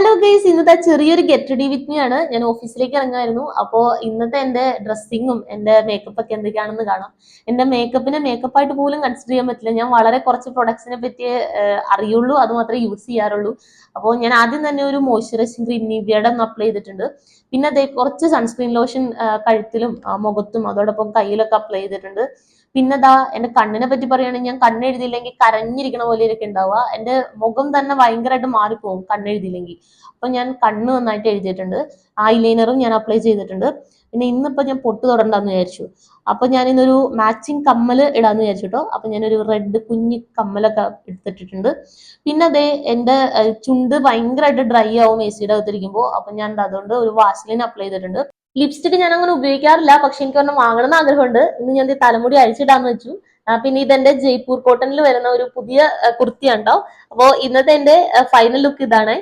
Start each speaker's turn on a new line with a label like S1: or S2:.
S1: Hello guys, ഇന്നത്തെ ചെറിയൊരു get ready with me ആണ്. ഞാൻ ഓഫീസിലേക്ക് ഇറങ്ങായിരുന്നു. അപ്പോൾ ഇന്നത്തെ എന്റെ ഡ്രസ്സിങ്ങും എന്റെ മേക്കപ്പ് ഒക്കെ എന്തൊക്കെയാണെന്ന് കാണാം. എന്റെ മേക്കപ്പിനെ മേക്കപ്പായിട്ട് പോലും കൺസിഡർ ചെയ്യാൻ പറ്റില്ല. ഞാൻ വളരെ കുറച്ച് പ്രൊഡക്ട്സിനെ പറ്റി അറിയുള്ളൂ, അത് മാത്രമേ യൂസ് ചെയ്യാറുള്ളൂ. അപ്പോൾ ഞാൻ ആദ്യം തന്നെ ഒരു മോയ്സ്ചറൈസിങ് ക്രീം നിവിയയുടെ ഒന്ന് അപ്ലൈ ചെയ്തിട്ടുണ്ട്. പിന്നെ അതേ കുറച്ച് സൺസ്ക്രീൻ ലോഷൻ കഴുത്തിലും മുഖത്തും അതോടൊപ്പം കയ്യിലൊക്കെ അപ്ലൈ ചെയ്തിട്ടുണ്ട്. പിന്നെ ദാ എന്റെ കണ്ണിനെ പറ്റി പറയുകയാണെങ്കിൽ ഞാൻ കണ്ണെഴുതിയില്ലെങ്കിൽ കരഞ്ഞിരിക്കണ പോലെയൊക്കെ ഉണ്ടാവുക. എന്റെ മുഖം തന്നെ ഭയങ്കരമായിട്ട് മാറിപ്പോകും കണ്ണെഴുതിയില്ലെങ്കിൽ. അപ്പൊ ഞാൻ കണ്ണ് നന്നായിട്ട് എഴുതിയിട്ടുണ്ട്. ഐലൈനറും ഞാൻ അപ്ലൈ ചെയ്തിട്ടുണ്ട്. പിന്നെ ഇന്നിപ്പോ ഞാൻ പൊട്ട് തൊടണ്ടെന്ന് വിചാരിച്ചു. അപ്പൊ ഞാൻ ഇന്നൊരു മാച്ചിങ് കമ്മല് ഇടാന്ന് വിചാരിച്ചു കേട്ടോ. അപ്പൊ ഞാനൊരു റെഡ് കുഞ്ഞി കമ്മലൊക്കെ എടുത്തിട്ടിട്ടുണ്ട്. പിന്നെ അതേ എന്റെ ചുണ്ട് ഭയങ്കരമായിട്ട് ഡ്രൈ ആവും എ സിയുടെ അകത്തിരിക്കുമ്പോൾ. അപ്പൊ ഞാൻ അതുകൊണ്ട് ഒരു വാസ്ലിൻ അപ്ലൈ ചെയ്തിട്ടുണ്ട്. ലിപ്സ്റ്റിക് ഞാൻ അങ്ങനെ ഉപയോഗിക്കാറില്ല, പക്ഷെ എനിക്ക് ഒരെണ്ണം വാങ്ങണം എന്ന് ആഗ്രഹമുണ്ട്. ഇന്ന് ഞാൻ തലമുടി അഴിച്ചിടാന്ന് വെച്ചു. പിന്നെ ഇതെന്റെ ജയ്പൂർ കോട്ടണിൽ വരുന്ന ഒരു പുതിയ കുർത്തിയാണ് കേട്ടോ. അപ്പോ ഇന്നത്തെ എന്റെ ഫൈനൽ ലുക്ക് ഇതാണ്.